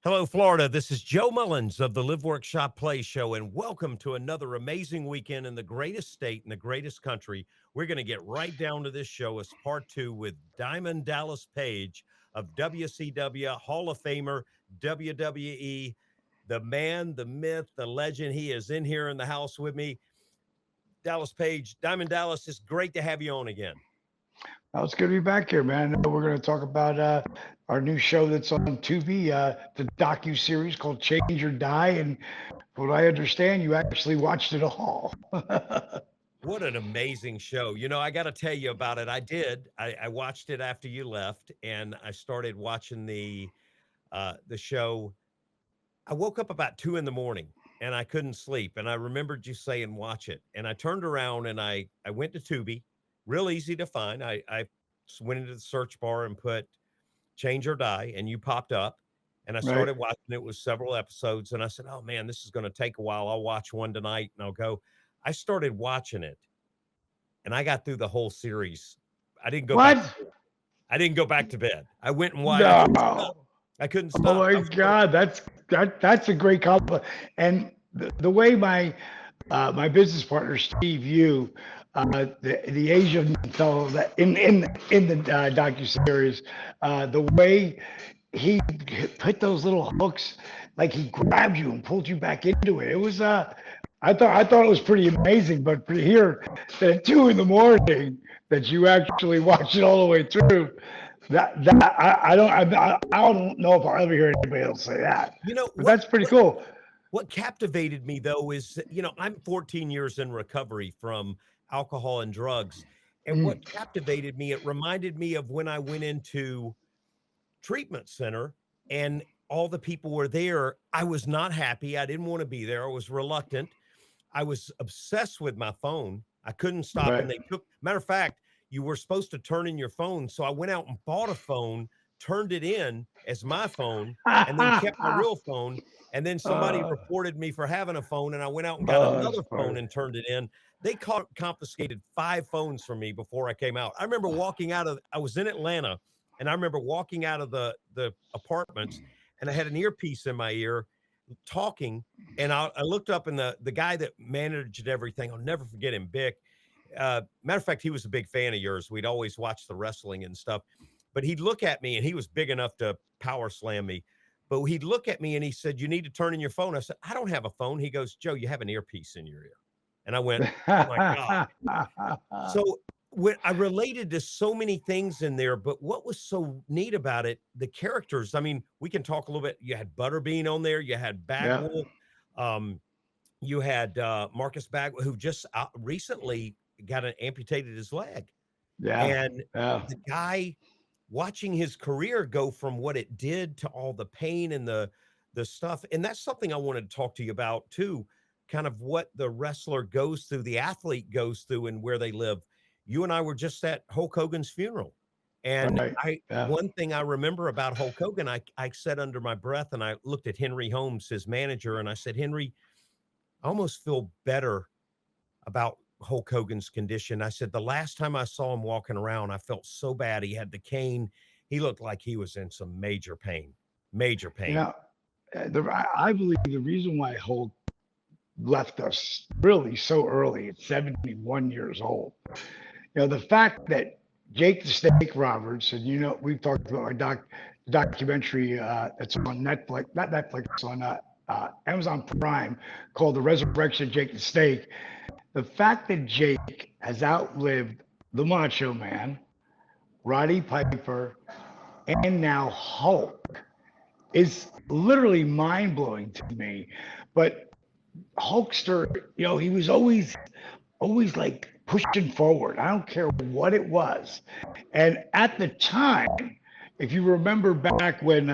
Hello, Florida. This is Joe Mullins of the Live Work Shop Play Show, and welcome to another amazing weekend in the greatest state in the greatest country. We're going to get right down to this show as part two with Diamond Dallas Page of WCW, Hall of Famer, WWE, the man, the myth, the legend. He is in here in the house with me. Dallas Page, Diamond Dallas, it's great to have you on again. Oh, it's good to be back here, man. We're going to talk about our new show that's on Tubi, the docu-series called Change or Die. And from what I understand, you actually watched it all. What an amazing show. I got to tell you about it. I did. I watched it after you left, and I started watching the show. I woke up about 2 in the morning and I couldn't sleep. And I remembered you saying, watch it. And I turned around and I went to Tubi, real easy to find. I went into the search bar and put Change or Die, and you popped up. And I Right. started watching. It was several episodes. And I said, oh man, this is going to take a while. I'll watch one tonight and I'll go. I started watching it and I got through the whole series. I didn't go back. What? I didn't go back to bed. I went and why I couldn't stop. No. I couldn't Oh stop. my I was going, God, that's a great compliment. And the way my business partner Steve Yu, the Asian fellow that in the docu series, the way he put those little hooks, like he grabbed you and pulled you back into it. It was I thought it was pretty amazing. But to hear that at 2 in the morning that you actually watched it all the way through, I don't know if I'll ever hear anybody else say that. you know But what? that's pretty What cool. What captivated me though is, I'm 14 years in recovery from alcohol and drugs. And Mm, what captivated me, it reminded me of when I went into treatment center and all the people were there. I was not happy. I didn't want to be there. I was reluctant. I was obsessed with my phone. I couldn't stop. And right. they took, matter of fact, you were supposed to turn in your phone. So I went out and bought a phone, turned it in as my phone, and then kept my real phone. And then somebody uh, reported me for having a phone, and I went out and got that's another phone funny. and turned it in. They confiscated 5 phones from me before I came out. I remember walking out of, I was in Atlanta, and I remember walking out of the apartments, and I had an earpiece in my ear talking, and I looked up, and the guy that managed everything, I'll never forget him, Bick. Matter of fact, he was a big fan of yours. We'd always watch the wrestling and stuff, but he'd look at me, and he was big enough to power slam me. But he'd look at me and he said, "You need to turn in your phone." I said, "I don't have a phone." He goes, "Joe, you have an earpiece in your ear." And I went, "Oh my God." So when I related to so many things in there, but what was so neat about it, the characters, I mean, we can talk a little bit. You had Butterbean on there, you had Yeah, Bagwell, um, you had Marcus Bagwell, who just recently got amputated his leg. yeah, And yeah. the guy watching his career go from what it did to all the pain and the stuff. And that's something I wanted to talk to you about too, kind of what the wrestler goes through, the athlete goes through and where they live. You and I were just at Hulk Hogan's funeral. And Right. I Yeah. one thing I remember about Hulk Hogan, I said under my breath, and I looked at Henry Holmes, his manager, and I said, Henry, I almost feel better about Hulk Hogan's condition. I said, the last time I saw him walking around, I felt so bad. He had the cane. He looked like he was in some major pain, major You pain. know, I believe the reason why Hulk left us really so early at 71 years old, the fact that Jake the Snake Roberts, and we've talked about our documentary that's on Netflix, not Netflix, on Amazon Prime, called The Resurrection of Jake the Snake. The fact that Jake has outlived the Macho Man, Roddy Piper, and now Hulk is literally mind blowing to me. But Hulkster, he was always like pushing forward. I don't care what it was. And at the time, if you remember back when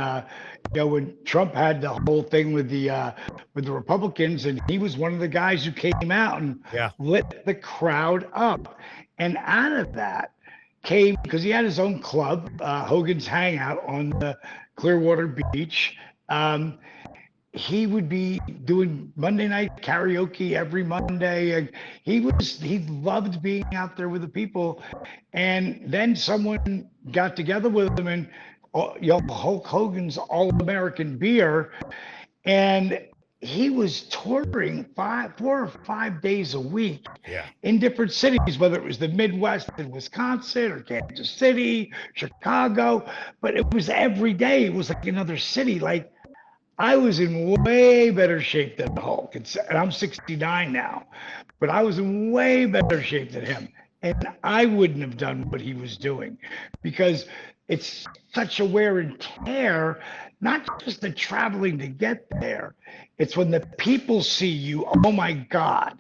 Trump had the whole thing with the Republicans, and he was one of the guys who came out and Yeah. lit the crowd up, and out of that came because he had his own club, Hogan's Hangout on the Clearwater Beach. Um, he would be doing Monday night karaoke every Monday. And he loved being out there with the people. And then someone got together with him and Hulk Hogan's All American Beer, and he was touring 4 or 5 days a week Yeah. in different cities, whether it was the Midwest in Wisconsin or Kansas City, Chicago, but it was every day. It was like another city. Like I was in way better shape than Hulk, and I'm 69 now, but I was in way better shape than him. And I wouldn't have done what he was doing because it's such a wear and tear, not just the traveling to get there. It's when the people see you, oh my God.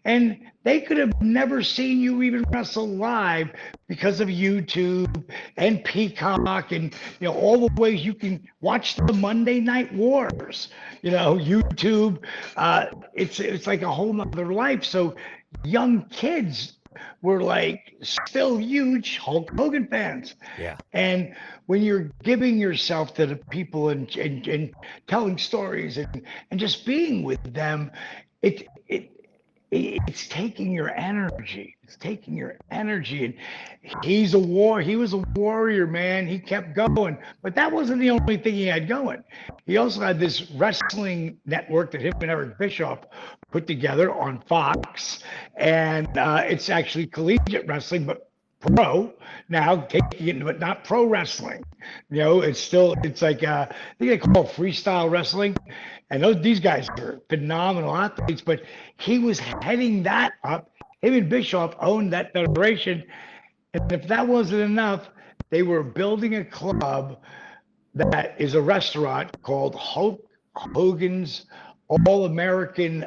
And they could have never seen you even wrestle live because of YouTube and Peacock and all the ways you can watch the Monday Night Wars. YouTube. It's like a whole nother life. So young kids were like still huge Hulk Hogan fans. Yeah. And when you're giving yourself to the people and telling stories and just being with them, it's taking your energy. It's taking your energy. And he was a warrior, man. He kept going. But that wasn't the only thing he had going. He also had this wrestling network that him and Eric Bischoff put together on Fox. And it's actually collegiate wrestling, but pro now, taking it, but not pro wrestling. It's like I think they call it freestyle wrestling, and these guys are phenomenal athletes. But he was heading that up. Him and Bischoff owned that federation, and if that wasn't enough, they were building a club that is a restaurant called Hulk Hogan's All American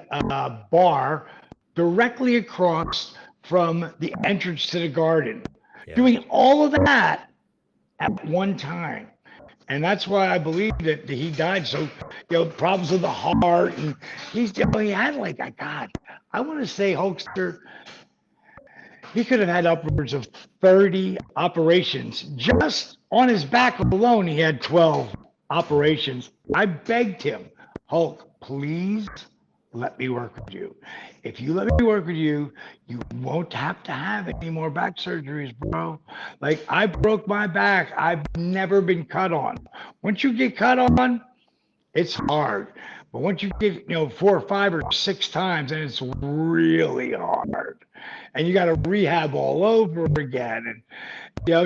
Bar, directly across from the entrance to the Garden, Yeah. doing all of that at one time. And that's why I believe that he died. So, problems with the heart, and he had like, God, I want to say Hulkster, he could have had upwards of 30 operations. Just on his back alone, he had 12 operations. I begged him, Hulk, please let me work with you. If you let me work with you, you won't have to have any more back surgeries, bro. Like I broke my back. I've never been cut on. Once you get cut on, it's hard. But once you get, 4 or 5 or 6 times, and it's really hard. And you got to rehab all over again. And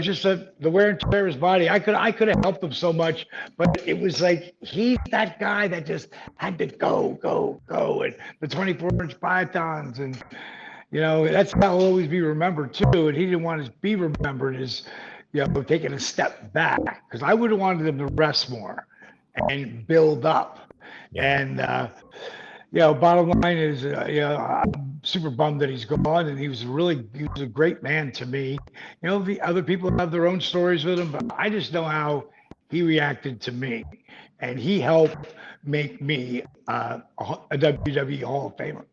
just the wear and tear of his body. I could have helped him so much, but it was like he's that guy that just had to go, go, go, and the 24-inch pythons, and that's how he'll always be remembered too. And he didn't want to be remembered as taking a step back, because I would have wanted him to rest more and build up. Yeah. And bottom line is, I'm super bummed that he's gone, and he was a great man to me. The other people have their own stories with him, but I just know how he reacted to me, and he helped make me a WWE Hall of Famer.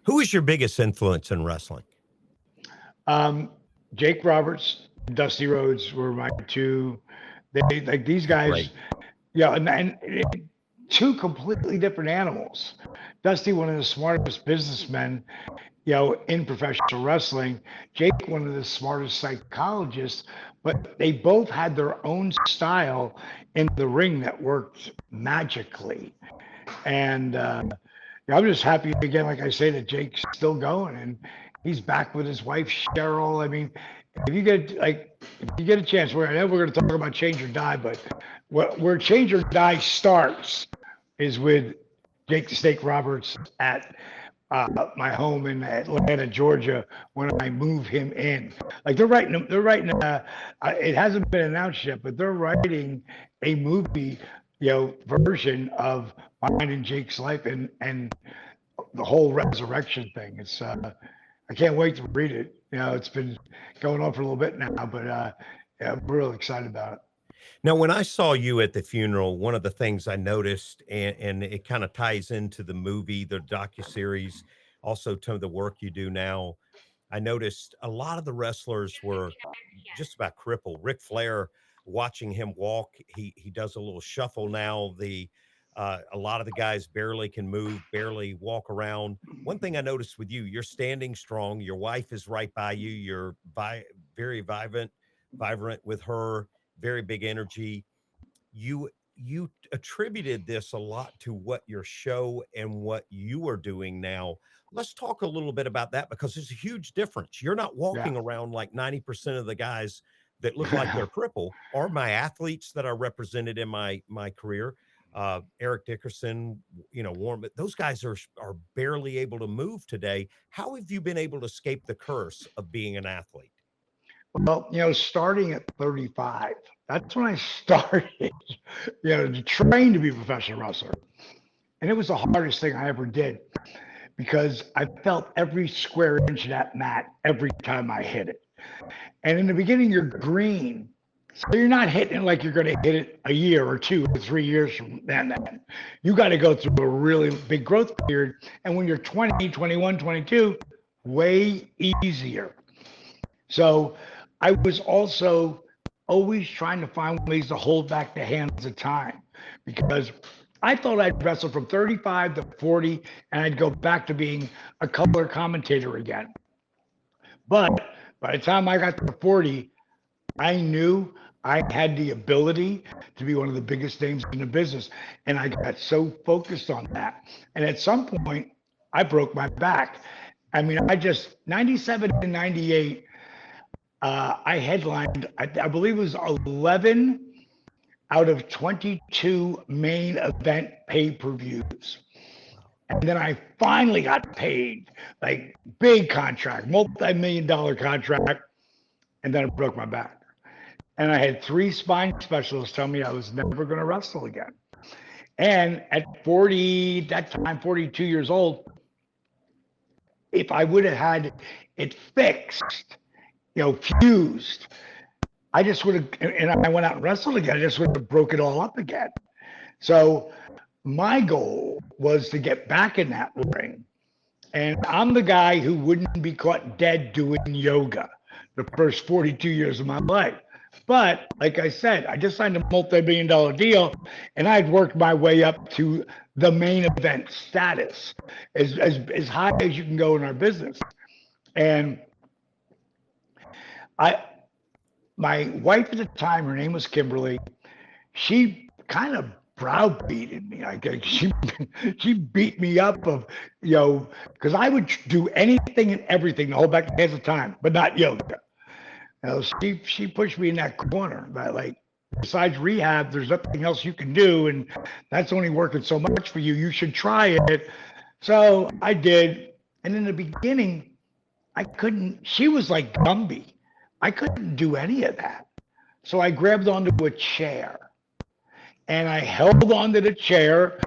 Who is your biggest influence in wrestling? Jake Roberts, Dusty Rhodes were my two. They like these guys. Great. Yeah, and two completely different animals. Dusty, one of the smartest businessmen, in professional wrestling. Jake, one of the smartest psychologists, but they both had their own style in the ring that worked magically. And I'm just happy again, like I say, that Jake's still going and he's back with his wife Cheryl. I mean, if you get a chance, I know we're going to talk about Change or Die, but where Change or Die starts is with Jake the Snake Roberts at my home in Atlanta, Georgia, when I move him in. Like they're writing. It hasn't been announced yet, but they're writing a movie, version of mine and Jake's life and the whole resurrection thing. It's I can't wait to read it. It's been going on for a little bit now, but yeah, I'm really excited about it. Now, when I saw you at the funeral, one of the things I noticed, and it kind of ties into the movie, the docuseries, also to the work you do now, I noticed a lot of the wrestlers were just about crippled. Ric Flair, watching him walk, he does a little shuffle now. A lot of the guys barely can move, barely walk around. One thing I noticed with you, you're standing strong. Your wife is right by you. You're very vibrant with her, very big energy. you attributed this a lot to what your show and what you are doing now. Let's talk a little bit about that, because there's a huge difference. You're not Yeah. walking around like 90% of the guys that look like they're crippled, or my athletes that are represented in my career. Eric Dickerson, Warren, but those guys are barely able to move today. How have you been able to escape the curse of being an athlete? Well, starting at 35, that's when I started, to train to be a professional wrestler. And it was the hardest thing I ever did because I felt every square inch of that mat every time I hit it. And in the beginning, you're green. So you're not hitting it like you're going to hit it a year or 2 or 3 years from then. You got to go through a really big growth period. And when you're 20, 21, 22, way easier. So I was also always trying to find ways to hold back the hands of time because I thought I'd wrestle from 35 to 40 and I'd go back to being a color commentator again. But by the time I got to 40, I knew I had the ability to be one of the biggest names in the business. And I got so focused on that. And at some point, I broke my back. I mean, 97 and 98, I headlined, I believe it was 11 out of 22 main event pay-per-views. And then I finally got paid, like big contract, multi-million-dollar contract. And then I broke my back. And I had 3 spine specialists tell me I was never going to wrestle again. And at 40, that time, 42 years old, if I would have had it fixed, fused, I just would have, and I went out and wrestled again. I just would have broke it all up again. So my goal was to get back in that ring. And I'm the guy who wouldn't be caught dead doing yoga the first 42 years of my life. But like I said, I just signed a multi-billion-dollar deal and I'd worked my way up to the main event status as high as you can go in our business. And my wife at the time, her name was Kimberly, she kind of browbeated me. She beat me up because I would do anything and everything to hold back the hands of time, but not yoga. She pushed me in that corner. But besides rehab, there's nothing else you can do, and that's only working so much for you. You should try it. So I did, and in the beginning, I couldn't. She was like Gumby. I couldn't do any of that. So I grabbed onto a chair and I held onto the chair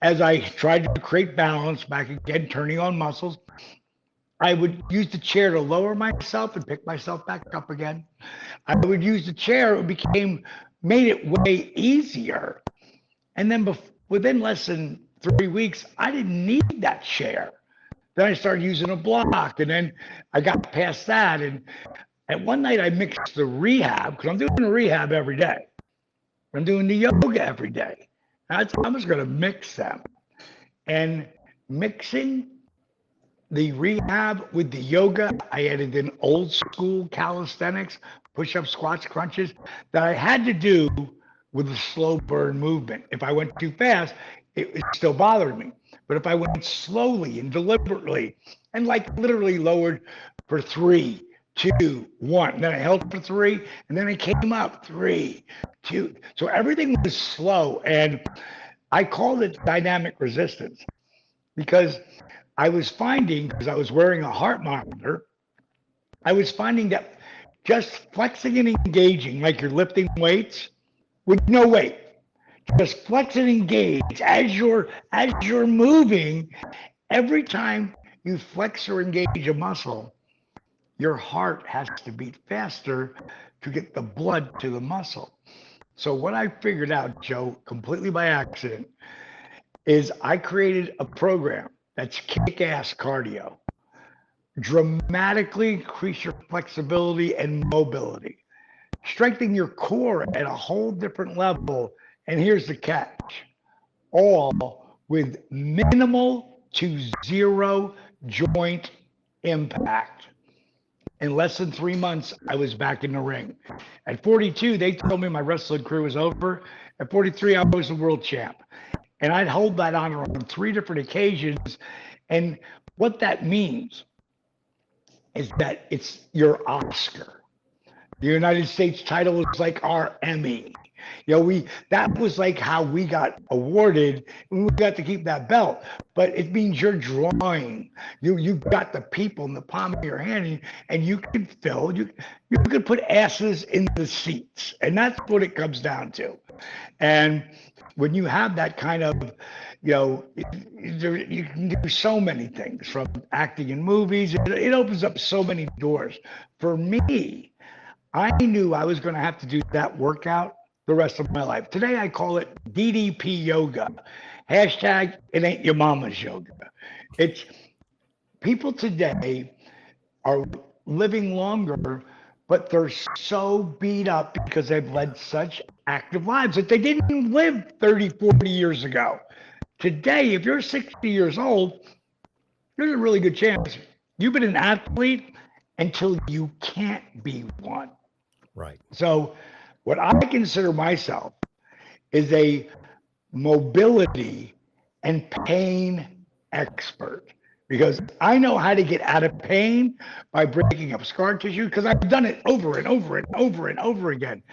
as I tried to create balance back again, turning on muscles. I would use the chair to lower myself and pick myself back up again. I would use the chair. It made it way easier. And then within less than 3 weeks, I didn't need that chair. Then I started using a block, and then I got past that. And one night I mixed the rehab, because I'm doing the rehab every day. I'm doing the yoga every day. I'm just going to mix them. And mixing the rehab with the yoga, I added in old school calisthenics, push-ups, squats, crunches that I had to do with a slow burn movement. If I went too fast, it still bothered me. But if I went slowly and deliberately and literally lowered for 3, 2, 1, and then I held for 3, and then I came up 3, 2. So everything was slow, and I called it dynamic resistance because I was finding, because I was wearing a heart monitor, I was finding that just flexing and engaging like you're lifting weights with no weight, just flex and engage as you're moving. Every time you flex or engage a muscle, your heart has to beat faster to get the blood to the muscle. So what I figured out, Joe, completely by accident, is I created a program that's kick-ass cardio. Dramatically increase your flexibility and mobility. Strengthen your core at a whole different level. And here's the catch. All with minimal to zero joint impact. In less than 3 months, I was back in the ring. At 42, they told me my wrestling career was over. At 43, I was the world champ. And I'd hold that honor on 3 different occasions. And what that means is that it's your Oscar. The United States title is like our Emmy. That was like how we got awarded, and we got to keep that belt. But it means you're drawing. You've got the people in the palm of your hand, and you can fill. You can put asses in the seats, and that's what it comes down to. And when you have that kind of, you can do so many things from acting in movies. It opens up so many doors. For me, I knew I was going to have to do that workout the rest of my life. Today, I call it DDP yoga. Hashtag, it ain't your mama's yoga. It's people today are living longer, but they're so beat up because they've led such active lives that they didn't live 30, 40 years ago. Today, if you're 60 years old, there's a really good chance you've been an athlete until you can't be one. Right. So what I consider myself is a mobility and pain expert, because I know how to get out of pain by breaking up scar tissue, because I've done it over and over and over and over again.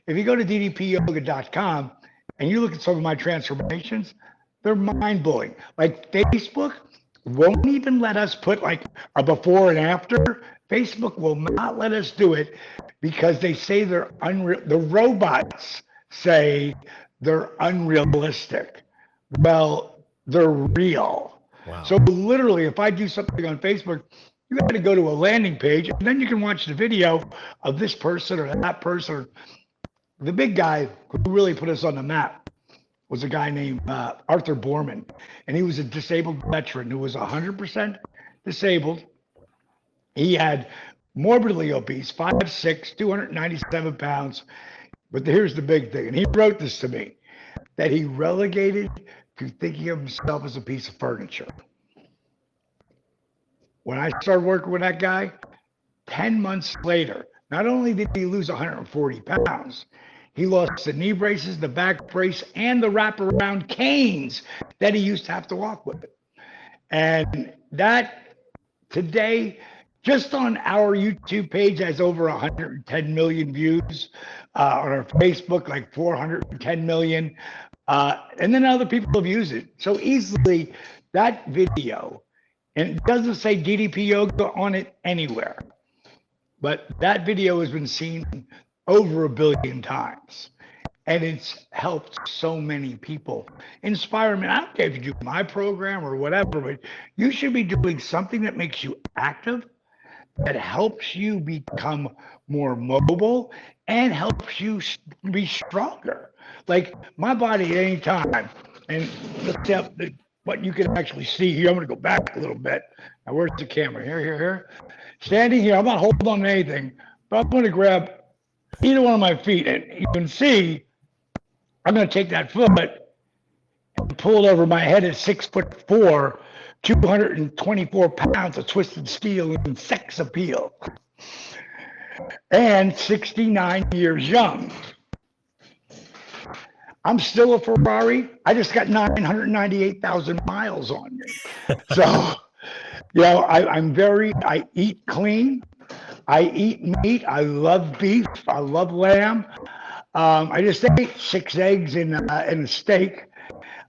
If you go to ddpyoga.com and you look at some of my transformations, they're mind-blowing. Like Facebook won't even let us put like a before and after. Facebook will not let us do it because they say they're unreal. The robots say they're unrealistic. Well, they're real. Wow. So literally, if I do something on Facebook, you got to go to a landing page, and then you can watch the video of this person or that person. The big guy who really put us on the map was a guy named Arthur Borman, and he was a disabled veteran who was 100% disabled. He had morbidly obese, 5'6", 297 pounds. But here's the big thing, and he wrote this to me, that he relegated to thinking of himself as a piece of furniture. When I started working with that guy, 10 months later, not only did he lose 140 pounds, he lost the knee braces, the back brace, and the wraparound canes that he used to have to walk with. And that today, just on our YouTube page, has over 110 million views. On our Facebook, like 410 million. And then other people have used it. So easily, that video, and it doesn't say DDP Yoga on it anywhere, but that video has been seen over 1 billion times. And it's helped so many people. Inspire me. I don't care if you do my program or whatever, but you should be doing something that makes you active, that helps you become more mobile and helps you be stronger. Like my body at any time, and let's have what you can actually see here. I'm going to go back a little bit. Now, where's the camera? Here. Standing here, I'm not holding on to anything, but I'm going to grab either one of my feet, and you can see I'm going to take that foot and pull it over my head at 6'4", 224 pounds of twisted steel and sex appeal, and 69 years young. I'm still a Ferrari. I just got 998,000 miles on me. So, I eat clean. I eat meat. I love beef. I love lamb. I just ate 6 eggs in a steak.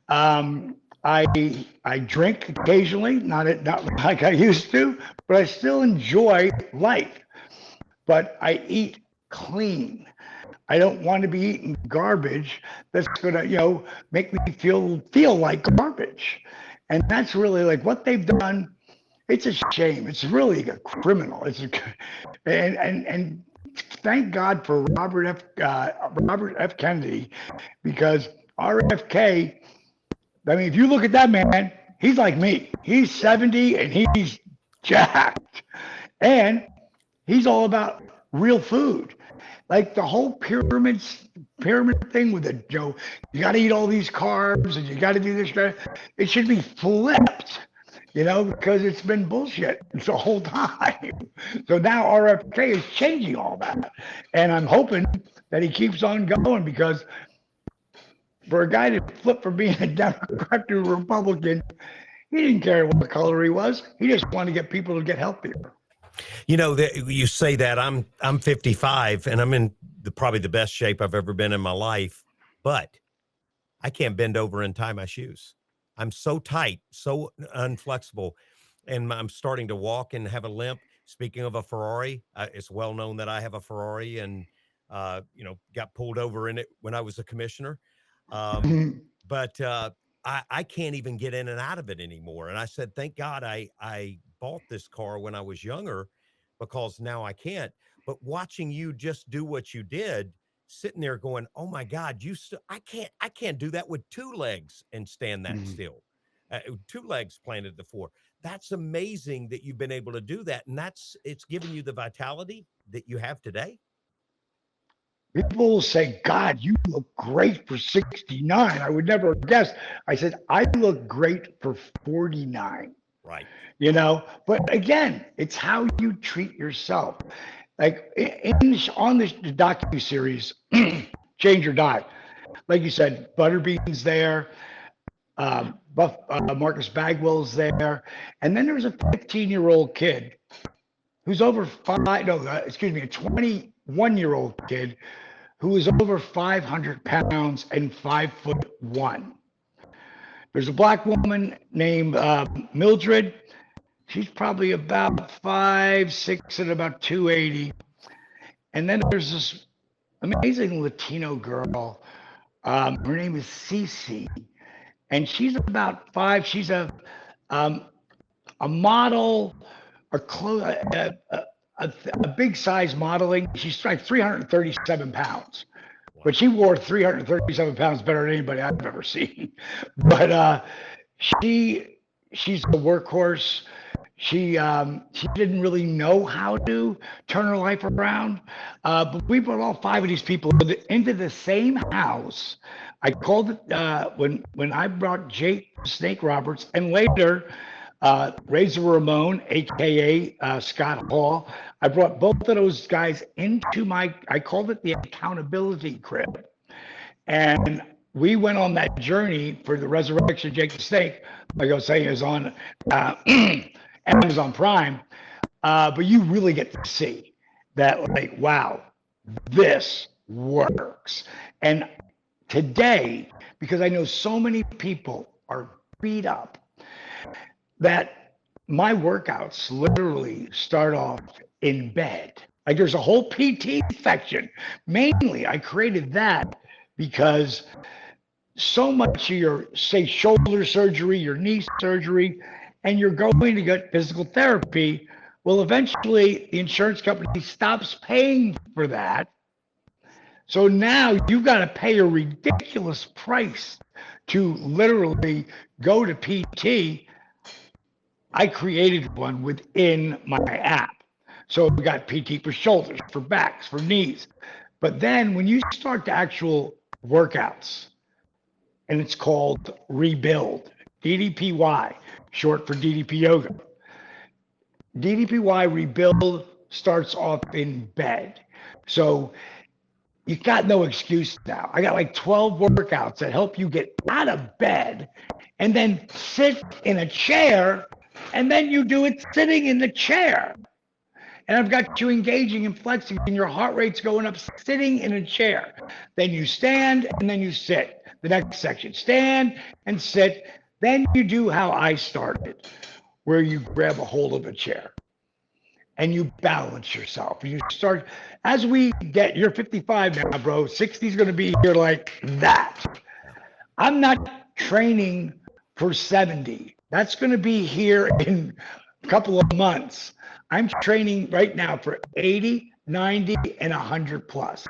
I drink occasionally, not like I used to, but I still enjoy life. But I eat clean. I don't want to be eating garbage that's going to, make me feel like garbage. And that's really like what they've done. It's a shame. It's really a criminal. And thank God for Robert F. Kennedy, because RFK. I mean, if you look at that man, he's like me. He's 70 and he's jacked. And he's all about real food. Like the whole pyramid thing with it, you got to eat all these carbs and you got to do this. It should be flipped. because it's been bullshit the whole time. So now RFK is changing all that. And I'm hoping that he keeps on going, because for a guy to flip from being a Democrat to a Republican, he didn't care what color he was. He just wanted to get people to get healthier. You say that I'm 55 and I'm in probably the best shape I've ever been in my life, but I can't bend over and tie my shoes. I'm so tight, so unflexible, and I'm starting to walk and have a limp. Speaking of a Ferrari, it's well known that I have a Ferrari, and got pulled over in it when I was a commissioner. But I can't even get in and out of it anymore. And I said, thank God I bought this car when I was younger, because now I can't. But watching you just do what you did, sitting there going, oh my God, I can't do that with two legs and stand that still. Two legs planted to the floor. That's amazing that you've been able to do that. And it's given you the vitality that you have today. People will say, God, you look great for 69. I would never guess. I said, I look great for 49. Right. But again, it's how you treat yourself. Like on the Docuseries, Change or Die, like you said, Butterbean's there, Marcus Bagwell's there, and then there's a 15-year-old kid who's over a 21-year-old kid who is over 500 pounds and 5'1". There's a black woman named Mildred. She's probably about 5'6" and about 280. And then there's this amazing Latino girl. Her name is Cece, and she's about 5. She's a model, a big size modeling. She's like 337 pounds, but she wore 337 pounds better than anybody I've ever seen. But she's a workhorse. She didn't really know how to turn her life around, but we brought all 5 of these people into the same house. I called it when I brought Jake the Snake Roberts, and later Razor Ramon, aka Scott Hall. I brought both of those guys into I called it the accountability crib, and we went on that journey for the resurrection of Jake the Snake. Like I was saying, is on Amazon Prime, but you really get to see that, like, wow, this works. And today, because I know so many people are beat up, that my workouts literally start off in bed. Like, there's a whole PT section. Mainly, I created that because so much of your, say, shoulder surgery, your knee surgery, and you're going to get physical therapy, well, eventually the insurance company stops paying for that. So now you've got to pay a ridiculous price to literally go to PT. I created one within my app. So we got PT for shoulders, for backs, for knees. But then when you start the actual workouts, and it's called Rebuild, DDPY, short for DDP Yoga. DDPY Rebuild starts off in bed. So you got no excuse now. I got like 12 workouts that help you get out of bed and then sit in a chair, and then you do it sitting in the chair. And I've got you engaging and flexing, and your heart rate's going up sitting in a chair. Then you stand, and then you sit. The next section, stand and sit. Then you do how I started, where you grab a hold of a chair and you balance yourself. You start, as we get, you're 55 now, bro. 60 is going to be here like that. I'm not training for 70. That's going to be here in a couple of months. I'm training right now for 80, 90, and 100 plus.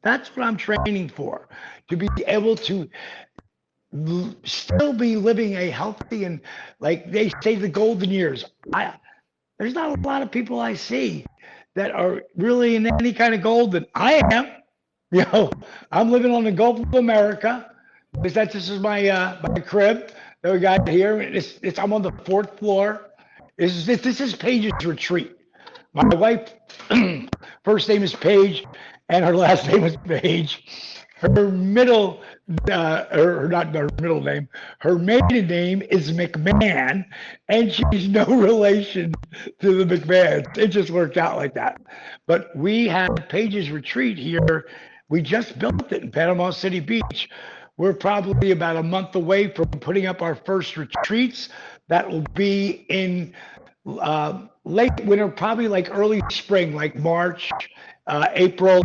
That's what I'm training for, to be able to still be living a healthy, and like they say, the golden years. There's not a lot of people I see that are really in any kind of golden. I am. I'm living on the Gulf of America, because this is my crib. that we got here. I'm on the 4th floor. This is Paige's retreat. My wife, first name is Paige, and her last name is Paige. Her middle, not her middle name, her maiden name is McMahon, and she's no relation to the McMahons. It just worked out like that. But we had Paige's retreat here. We just built it in Panama City Beach. We're probably about a month away from putting up our first retreats. That will be in late winter, probably like early spring, like March, April,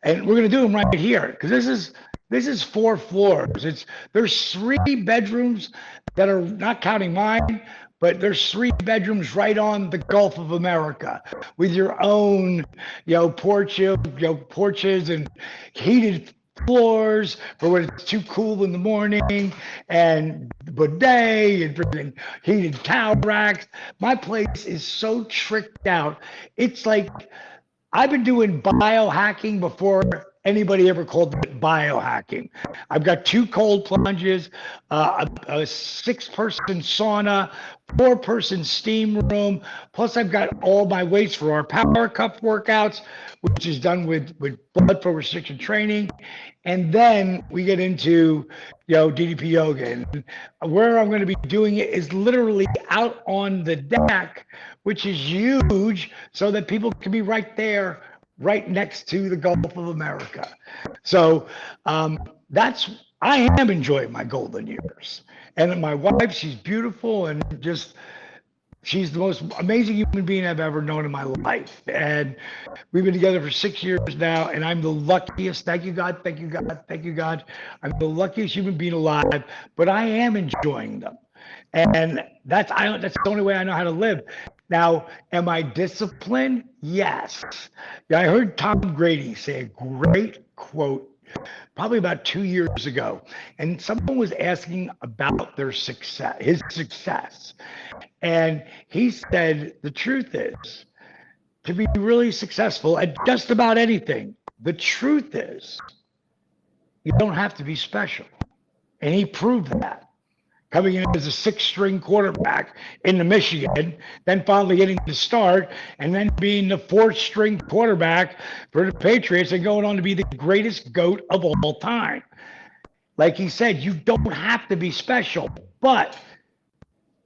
and we're gonna do them right here because this is 4 floors. There's 3 bedrooms that are not counting mine, but there's 3 bedrooms right on the Gulf of America with your own, porches and heated floors for when it's too cool in the morning, and bidet and heated towel racks. My place is so tricked out. It's like I've been doing biohacking before anybody ever called it biohacking. I've got 2 cold plunges, a 6-person sauna, 4-person steam room. Plus, I've got all my weights for our power cup workouts, which is done with blood flow restriction training. And then we get into, DDP yoga. And where I'm going to be doing it is literally out on the deck, which is huge, so that people can be right there, right next to the Gulf of America. So I am enjoying my golden years. And my wife, she's beautiful and she's the most amazing human being I've ever known in my life. And we've been together for 6 years now, and I'm the luckiest. Thank you, God. Thank you, God. Thank you, God. I'm the luckiest human being alive, but I am enjoying them. And that's the only way I know how to live. Now, am I disciplined? Yes. I heard Tom Grady say a great quote probably about 2 years ago, and someone was asking about his success. And he said, the truth is, to be really successful at just about anything, the truth is, you don't have to be special. And he proved that. Coming in as a 6-string quarterback into Michigan, then finally getting the start, and then being the 4th-string quarterback for the Patriots and going on to be the greatest GOAT of all time. Like he said, you don't have to be special, but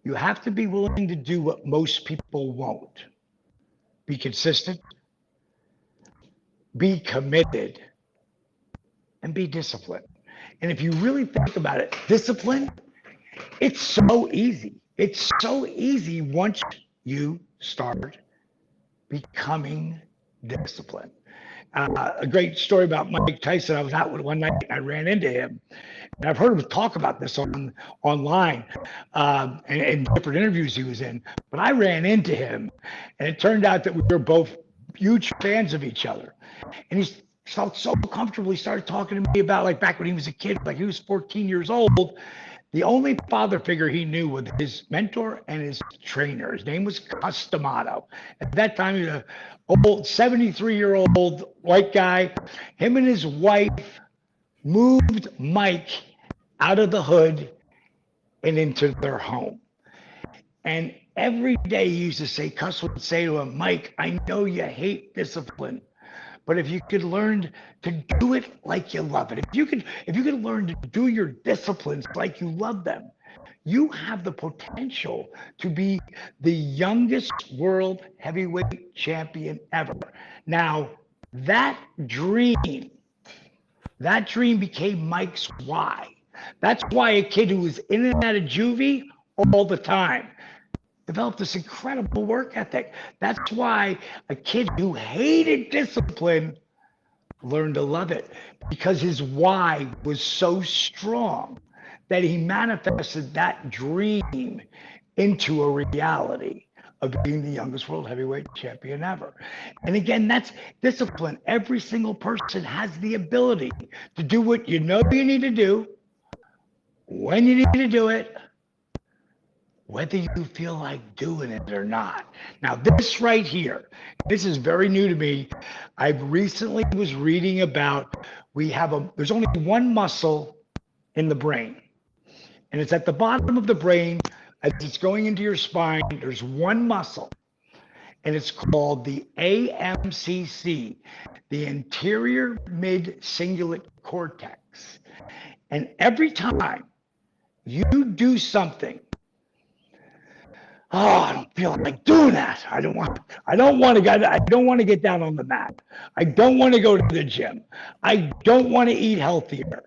you have to be willing to do what most people won't. Be consistent, be committed, and be disciplined. And if you really think about it, discipline, it's so easy. It's so easy once you start becoming disciplined. A great story about Mike Tyson. I was out with one night and I ran into him. And I've heard him talk about this online and different interviews he was in. But I ran into him, and it turned out that we were both huge fans of each other. And he felt so comfortable. He started talking to me about, like, back when he was a kid, like he was 14 years old. The only father figure he knew was his mentor and his trainer. His name was Customato. At that time, he was an old 73-year-old white guy. Him and his wife moved Mike out of the hood and into their home. And every day he used to say, Cuss would say to him, Mike, I know you hate discipline, but if you could learn to do it like you love it, if you could learn to do your disciplines like you love them, you have the potential to be the youngest world heavyweight champion ever. Now, that dream became Mike's why. That's why a kid who was in and out of juvie all the time developed this incredible work ethic. That's why a kid who hated discipline learned to love it, because his why was so strong that he manifested that dream into a reality of being the youngest world heavyweight champion ever. And again, that's discipline. Every single person has the ability to do what you know you need to do, when you need to do it, whether you feel like doing it or not. Now, this right here, this is very new to me. I recently was reading about, there's only one muscle in the brain, and it's at the bottom of the brain as it's going into your spine. There's one muscle, and it's called the AMCC, the anterior mid cingulate cortex. And every time you do something, oh, I don't feel like doing that. I don't want to get down on the mat. I don't want to go to the gym. I don't want to eat healthier.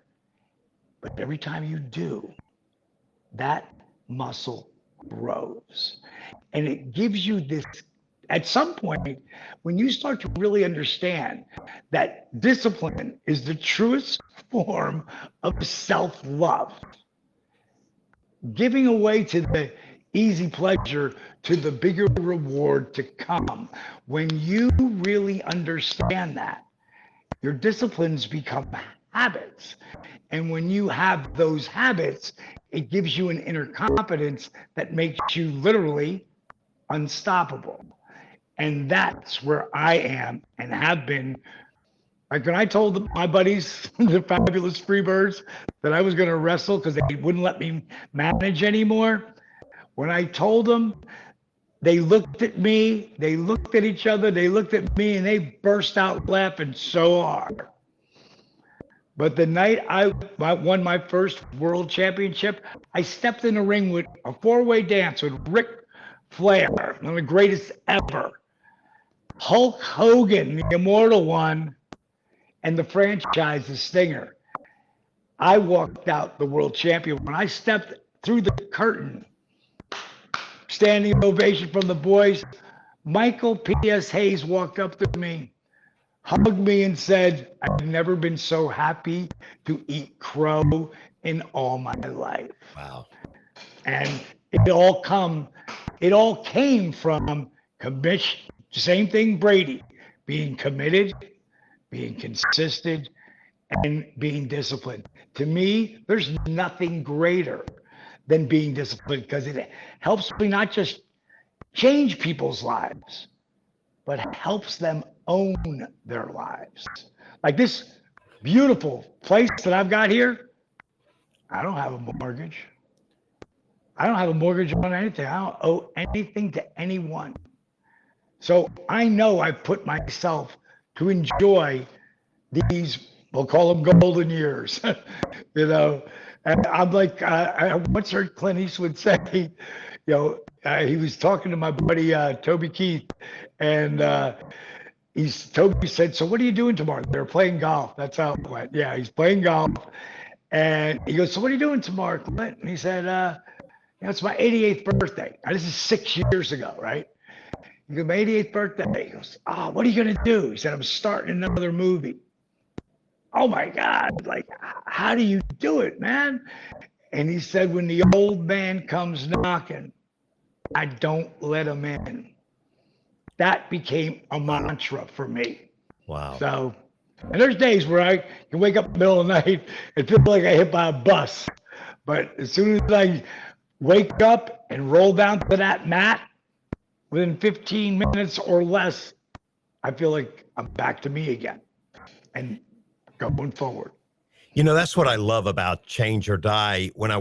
But every time you do, that muscle grows. And it gives you this, at some point, when you start to really understand that discipline is the truest form of self-love, giving away to the easy pleasure to the bigger reward to come. When you really understand that, your disciplines become habits. And when you have those habits, it gives you an inner confidence that makes you literally unstoppable. And that's where I am and have been. Like when I told my buddies, the fabulous Freebirds, that I was going to wrestle because they wouldn't let me manage anymore. When I told them, they looked at me, they looked at each other, they looked at me, and they burst out laughing so hard. But the night I won my first world championship, I stepped in the ring with a four-way dance with Ric Flair, one of the greatest ever, Hulk Hogan, the immortal one, and the franchise, the Stinger. I walked out the world champion. When I stepped through the curtain, standing ovation from the boys, Michael P.S. Hayes walked up to me, hugged me, and said, "I've never been so happy to eat crow in all my life." Wow. And it all came from same thing, Brady, being committed, being consistent, and being disciplined. To me, there's nothing greater than being disciplined, because it helps me not just change people's lives, but helps them own their lives. Like this beautiful place that I've got here, I don't have a mortgage. I don't have a mortgage on anything. I don't owe anything to anyone. So I know I put myself to enjoy these, we'll call them golden years, you know. And I'm like, I once heard Clint Eastwood say, he was talking to my buddy Toby Keith, and Toby said, "So what are you doing tomorrow?" They're playing golf. That's how it went. Yeah, he's playing golf, and he goes, "So what are you doing tomorrow, Clint?" And he said, "It's my 88th birthday." Now, this is 6 years ago, right? He goes, "My 88th birthday." He goes, "Oh, what are you gonna do?" He said, "I'm starting another movie." Oh my God, like, how do you do it, man? And he said, "When the old man comes knocking, I don't let him in." That became a mantra for me. Wow. So, and there's days where I can wake up in the middle of the night and feel like I hit by a bus. But as soon as I wake up and roll down to that mat, within 15 minutes or less, I feel like I'm back to me again and going forward. That's what I love about Change or Die. When I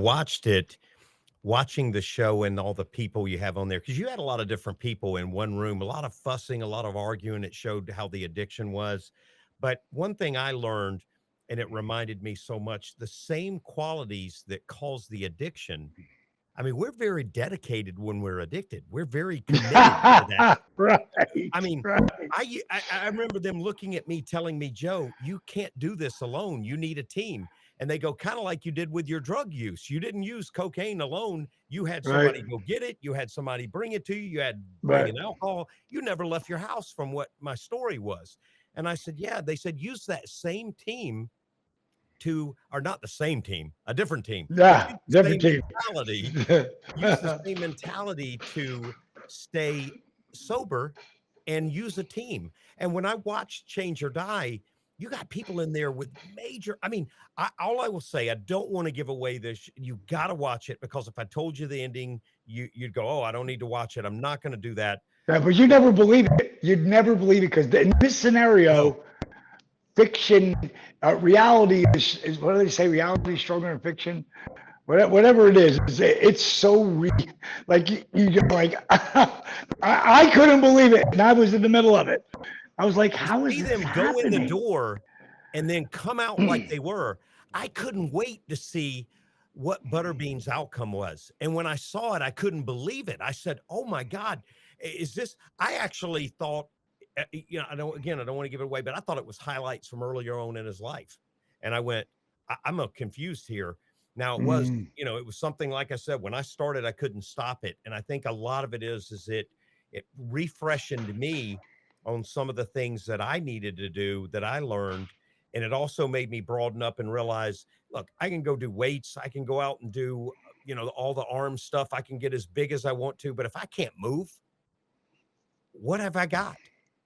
watching the show and all the people you have on there, because you had a lot of different people in one room, a lot of fussing, a lot of arguing. It showed how the addiction was. But one thing I learned, and it reminded me so much, the same qualities that cause the addiction. I mean, we're very dedicated when we're addicted. We're very committed to that. Right. I mean, right. I remember them looking at me, telling me, "Joe, you can't do this alone. You need a team." And they go, kind of like you did with your drug use. You didn't use cocaine alone. You had somebody go get it. You had somebody bring it to you. You had bringing alcohol. You never left your house, from what my story was. And I said, yeah. They said, use that same team or not the same team, a different team. Yeah, different team. Use the same mentality to stay sober and use a team. And when I watched Change or Die, you got people in there with major, all I will say, I don't want to give away this. You got to watch it, because if I told you the ending, you'd go, "Oh, I don't need to watch it." I'm not going to do that. Yeah, but you never believe it. You'd never believe it, because in this scenario, fiction, reality is, what do they say? Reality is stronger than fiction. whatever it is, it's so like you go like I couldn't believe it, and I was in the middle of it. I was like, To how is see this them go in the happening? door and then come out like they were, I couldn't wait to see what Butterbean's outcome was. And when I saw it, I couldn't believe it. I said, "Oh my God, is this?" I actually thought, I don't. Again, I don't want to give it away, but I thought it was highlights from earlier on in his life. And I went, I'm confused here. Now it was, Mm, it was something like I said when I started, I couldn't stop it, and I think a lot of it is it refreshened me on some of the things that I needed to do that I learned. And it also made me broaden up and realize, look, I can go do weights. I can go out and do, all the arm stuff. I can get as big as I want to. But if I can't move, what have I got?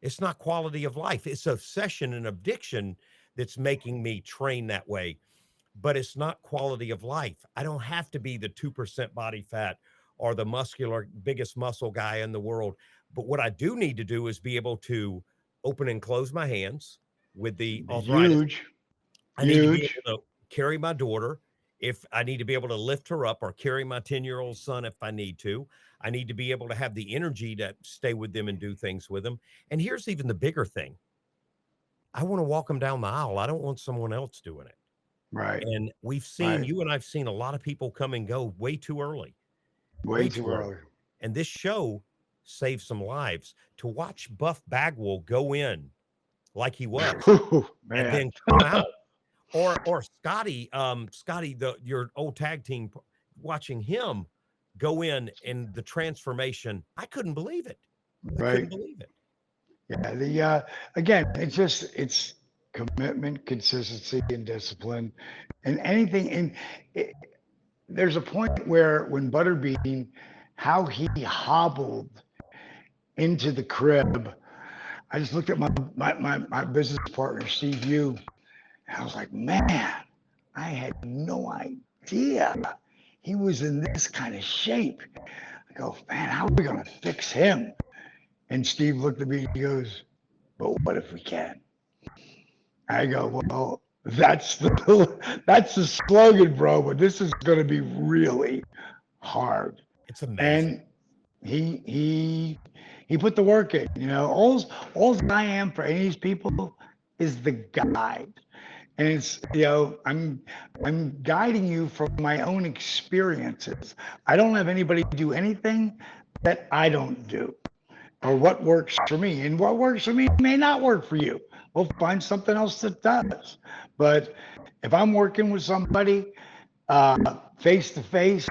It's not quality of life. It's obsession and addiction that's making me train that way. But it's not quality of life. I don't have to be the 2% body fat or the muscular, biggest muscle guy in the world. But what I do need to do is be able to open and close my hands with the arthritis. huge, I need to be huge. able to carry my daughter if I need to be able to lift her up or carry my 10-year-old son if I need to. I need to be able to have the energy to stay with them and do things with them. And here's even the bigger thing. I want to walk them down the aisle. I don't want someone else doing it. Right, And we've seen, right. you and I've seen a lot of people come and go way too early, Way way too too early. early. And this show saved some lives. To watch Buff Bagwell go in like he was Whew, and man. then come out, or Scotty, your old tag team, watching him go in the transformation. I couldn't believe it. I couldn't Right. believe it. Yeah. Again, it's commitment, consistency, and discipline, and anything. And it, there's a point where when Butterbean, how he hobbled into the crib, I just looked at my business partner, Steve Yu, and I was like, man, I had no idea he was in this kind of shape. I go, man, how are we going to fix him? And Steve looked at me and he goes, but what if we can? I go, well, that's the slogan, bro, but this is going to be really hard. It's amazing. And he put the work in. All I am for any of these people is the guide. And it's, I'm guiding you from my own experiences. I don't have anybody do anything that I don't do or what works for me. And what works for me may not work for you. We'll find something else that does. But if I'm working with somebody face to face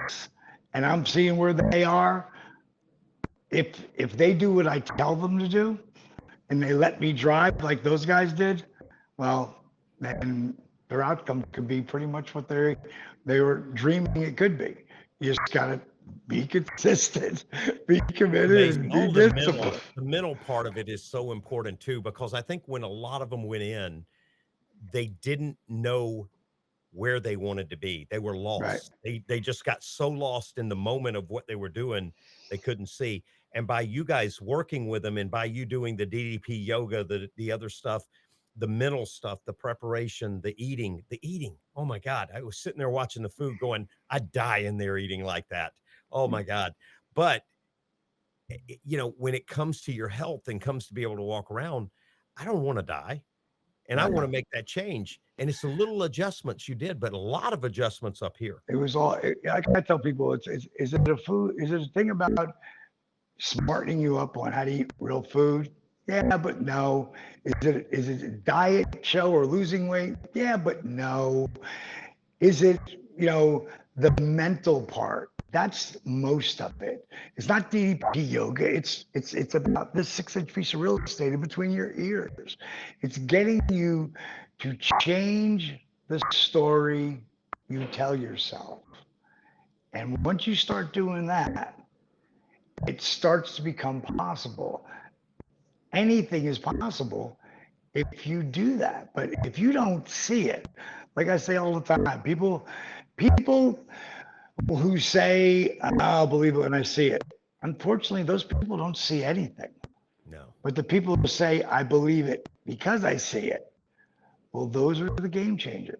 and I'm seeing where they are, if they do what I tell them to do and they let me drive like those guys did, well, then their outcome could be pretty much what they were dreaming it could be. You just gotta be consistent, be It's committed, amazing. and be Oh, disciplined. the mental part of it is so important too, because I think when a lot of them went in, they didn't know where they wanted to be. They were Right. lost. They just got so lost in the moment of what they were doing, they couldn't see. And by you guys working with them and by you doing the DDP yoga, the other stuff, the mental stuff, the preparation, the eating. Oh my God. I was sitting there watching the food going, I'd die in there eating like that. Oh my God. But when it comes to your health and comes to be able to walk around, I don't want to die. And I want Right. to make that change. And it's a little adjustments you did, but a lot of adjustments up here. It was all. I tell people, is it a food? Is it a thing about smartening you up on how to eat real food? Yeah, but no. Is it a diet show or losing weight? Yeah, but no. Is it, the mental part? That's most of it. It's not DDP yoga. It's about this 6-inch piece of real estate in between your ears. It's getting you to change the story you tell yourself. And once you start doing that, it starts to become possible. Anything is possible if you do that. But if you don't see it, like I say all the time, people who say, I'll believe it when I see it. Unfortunately, those people don't see anything. No. But the people who say, I believe it because I see it, well, those are the game changers.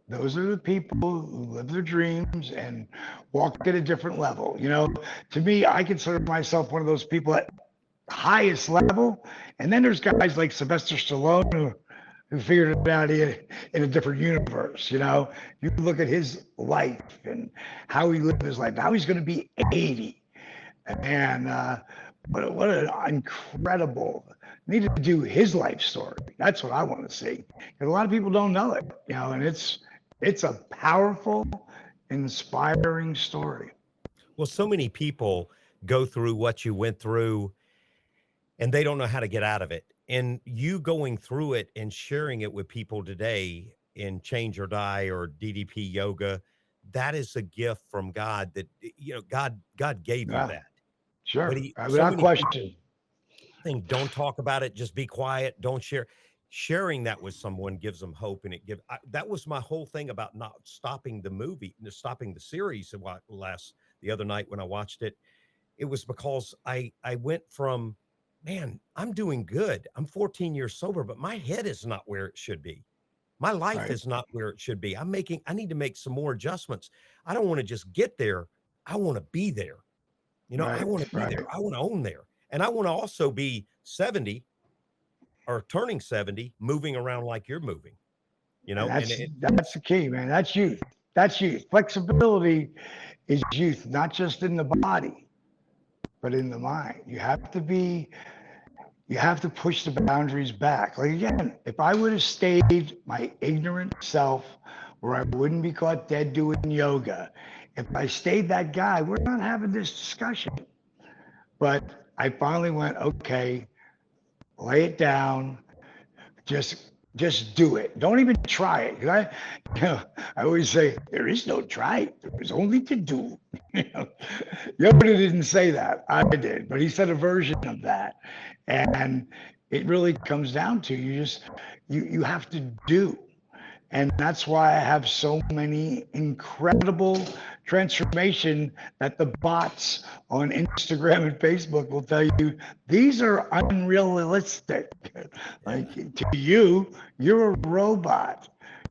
Those are the people who live their dreams and walk at a different level. To me, I consider myself one of those people at highest level. And then there's guys like Sylvester Stallone who figured it out in a different universe. You look at his life and how he lived his life. Now he's going to be 80. And what an incredible, need to do his life story. That's what I want to see. And a lot of people don't know it, and it's a powerful, inspiring story. Well, so many people go through what you went through and they don't know how to get out of it. And you going through it and sharing it with people today in Change or Die or DDP yoga, that is a gift from God that God gave you Yeah, that. But sure. so Without many people question. think don't talk about it, just be quiet, don't share. Sharing that with someone gives them hope, and that was my whole thing about not stopping the movie, stopping the series. The other night when I watched it, it was because I went from, man, I'm doing good. I'm 14 years sober, but my head is not where it should be. My life Right, is not where it should be. I need to make some more adjustments. I don't want to just get there. I want to be there. I right, want to be right. there. I want to own there. And I want to also be 70 or turning 70, moving around like you're moving, And and that's the key, man. That's youth. That's youth. Flexibility is youth, not just in the body, but in the mind. You have to push the boundaries back. Like again, if I would have stayed my ignorant self where I wouldn't be caught dead doing yoga, if I stayed that guy, we're not having this discussion. But I finally went, okay, lay it down, just do it. Don't even try it. 'Cause I always say there is no try. There is only to do. Yoda didn't say that. I did, but he said a version of that. And it really comes down to you have to do. And that's why I have so many incredible transformation that the bots on Instagram and Facebook will tell you these are unrealistic. yeah, Like to you, you're a robot.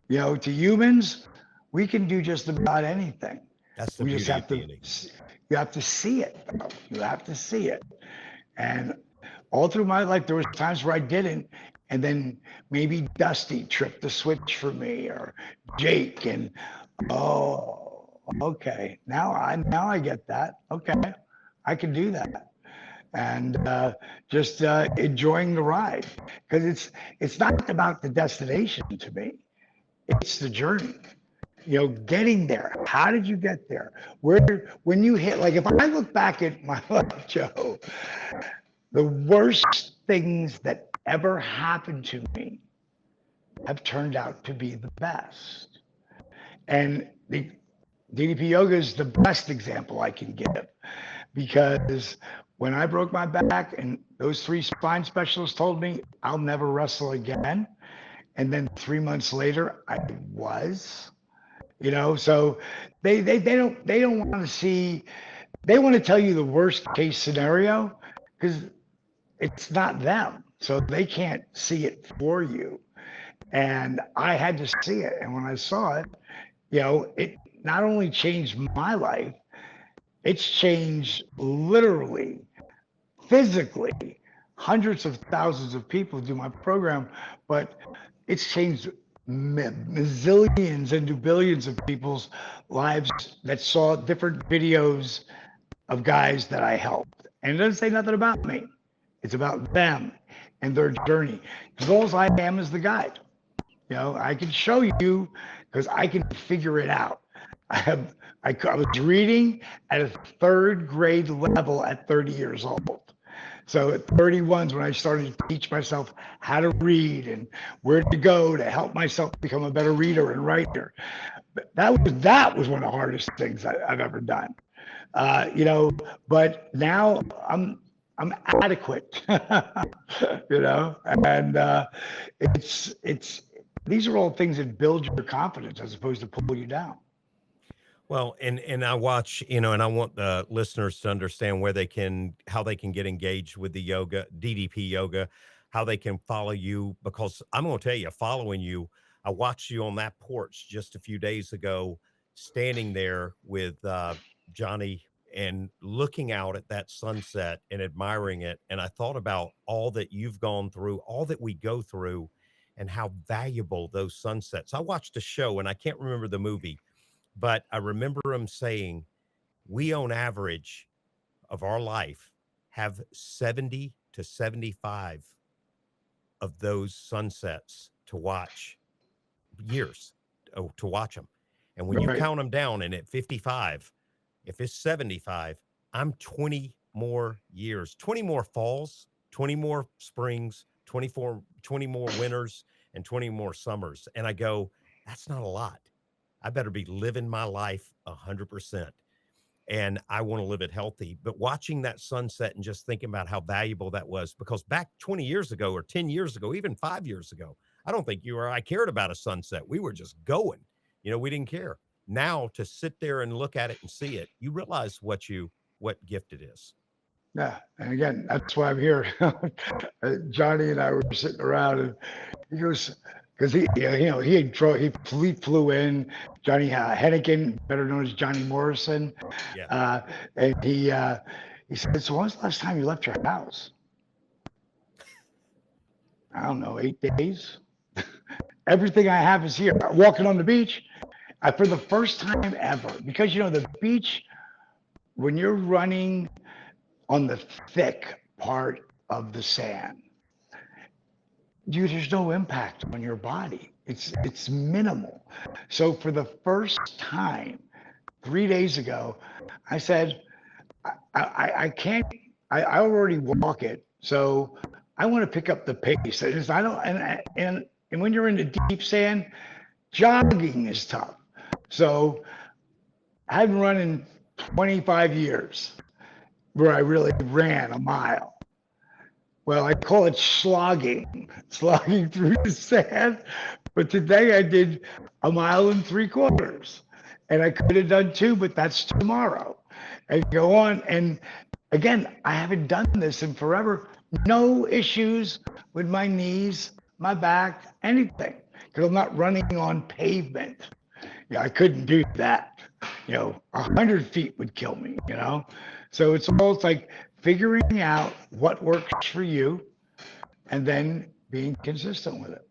To humans, we can do just about anything. that's the We just beauty have of to, being a human. you have to see it. You have to see it. And all through my life, there was times where I didn't, and then maybe Dusty tripped the switch for me, or Jake, and oh, okay, now I get that. Okay, I can do that, and just enjoying the ride because it's not about the destination to me; it's the journey. Getting there. How did you get there? When you hit, like, if I look back at my life, Joe, the worst things that ever happened to me have turned out to be the best. And the DDP yoga is the best example I can give because when I broke my back and those three spine specialists told me I'll never wrestle again, and then 3 months later I was, so they don't want to see, they want to tell you the worst case scenario because it's not them. So they can't see it for you. And I had to see it. And when I saw it, it not only changed my life, it's changed literally, physically, hundreds of thousands of people do my program, but it's changed zillions and billions of people's lives that saw different videos of guys that I helped. And it doesn't say nothing about me. It's about them and their journey. Because all I am is the guide. I can show you because I can figure it out. I was reading at a third grade level at 30 years old. So at 31 is when I started to teach myself how to read and where to go to help myself become a better reader and writer. That was one of the hardest things I've ever done. You know, but now I'm adequate, and it's these are all things that build your confidence as opposed to pull you down. Well, and I watch, and I want the listeners to understand how they can get engaged with the yoga, DDP yoga, how they can follow you, because I'm going to tell you, following you, I watched you on that porch just a few days ago, standing there with Johnny and looking out at that sunset and admiring it. And I thought about all that you've gone through, all that we go through, and how valuable those sunsets. I watched a show and I can't remember the movie, but I remember him saying, we on average of our life have 70 to 75 of those sunsets to watch, years to watch them. And when you Right. count them down, and at 55, if it's 75, I'm 20 more years, 20 more falls, 20 more springs, 20 more winters, and 20 more summers. And I go, that's not a lot. I better be living my life 100%. And I want to live it healthy. But watching that sunset and just thinking about how valuable that was, because back 20 years ago or 10 years ago, even 5 years ago, I don't think you or I cared about a sunset. We were just going, we didn't care. Now to sit there and look at it and see it, you realize what gift it is. Yeah. And again, that's why I'm here. Johnny and I were sitting around, and he goes, because he flew in. Johnny Hennigan, better known as Johnny Morrison, Yeah. and he said, "So when's the last time you left your house?" I don't know, 8 days. Everything I have is here. Walking on the beach, for the first time ever, because the beach, when you're running on the thick part of the sand, there's no impact on your body. It's minimal. So for the first time, 3 days ago, I said, I can't. I already walk it, so I want to pick up the pace. I don't. And when you're in the deep sand, jogging is tough. So I hadn't run in 25 years where I really ran a mile. Well, I call it slogging through the sand. But today I did a mile and 3/4. And I could have done 2, but that's tomorrow. And go on. And again, I haven't done this in forever. No issues with my knees, my back, anything. Because I'm not running on pavement. I couldn't do that. 100 feet would kill me. So it's almost like figuring out what works for you and then being consistent with it.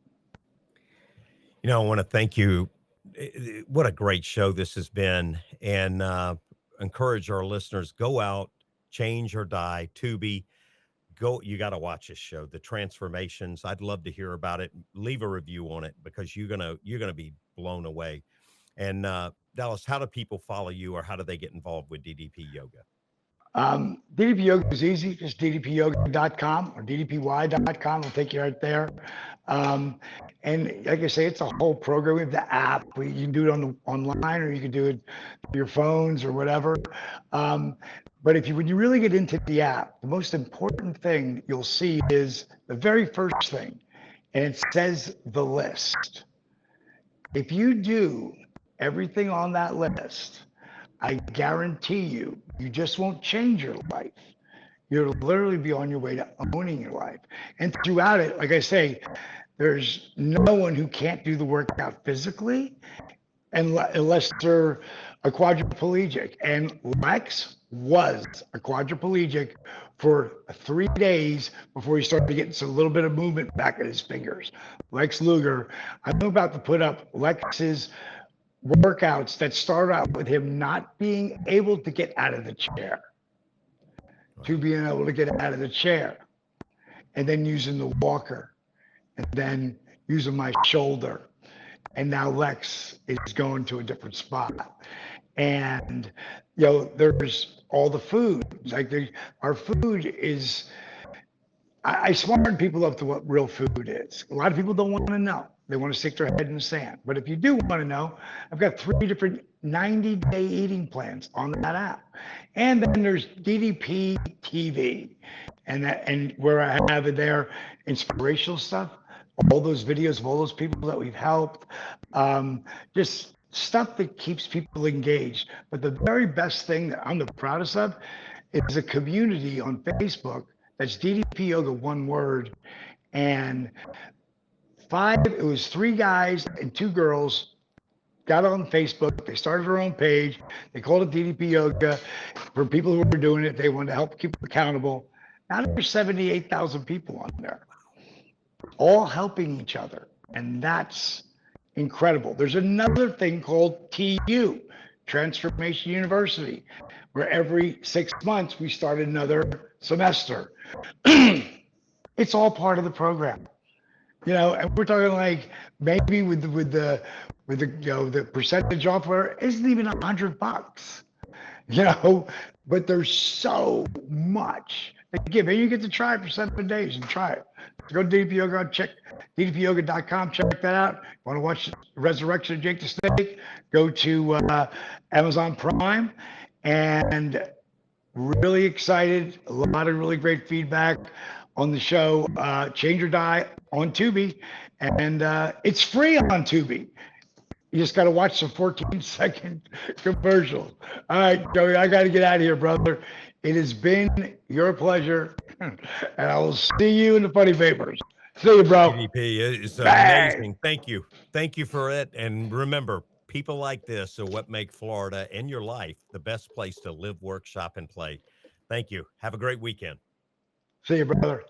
I want to thank you. What a great show this has been. And encourage our listeners, go out, change or die. Tubi, you got to watch this show, The Transformations. I'd love to hear about it. Leave a review on it, because you're going to be blown away. And Dallas, how do people follow you, or how do they get involved with DDP Yoga? DDP Yoga is easy. Just ddpyoga.com or ddpy.com will take you right there. And like I say, it's a whole program. We have the app. You can do it online, or you can do it through your phones or whatever. But when you really get into the app, the most important thing you'll see is the very first thing, and it says the list. If you do everything on that list, I guarantee you just won't change your life. You'll literally be on your way to owning your life. And throughout it, like I say, there's no one who can't do the workout physically unless they're a quadriplegic. And Lex was a quadriplegic for 3 days before he started getting a little bit of movement back in his fingers. Lex Luger, I'm about to put up Lex's workouts that start out with him not being able to get out of the chair, to being able to get out of the chair, and then using the walker, and then using my shoulder. And now Lex is going to a different spot. And there's all the food. Like our food is, I smarten people up to what real food is. A lot of people don't want to know. They want to stick their head in the sand. But if you do want to know, I've got 3 different 90-day eating plans on that app. And then there's DDP TV, and where I have in there inspirational stuff, all those videos of all those people that we've helped, just stuff that keeps people engaged. But the very best thing that I'm the proudest of is a community on Facebook that's DDP Yoga, one word, and It was 3 guys and 2 girls got on Facebook. They started their own page. They called it DDP Yoga. For people who were doing it, they wanted to help keep accountable. Now there's 78,000 people on there, all helping each other. And that's incredible. There's another thing called TU, Transformation University, where every 6 months we start another semester. It's all part of the program, and we're talking like maybe with the the percentage off where it isn't even $100, but there's so much they give. And you get to try it for 7 days and try it. So go to DDP Yoga, check ddpyoga.com, check that out. Want to watch Resurrection of Jake the Snake? Go to Amazon Prime. And really excited. A lot of really great feedback on the show. Change or Die on Tubi. And it's free on Tubi. You just got to watch the 14-second commercial. All right, Joey, I got to get out of here, brother. It has been your pleasure. And I will see you in the Funny Papers. See you, bro. DDP is amazing. Thank you. Thank you for it. And remember, people like this are what make Florida and your life the best place to live, work, shop, and play. Thank you. Have a great weekend. See you, brother.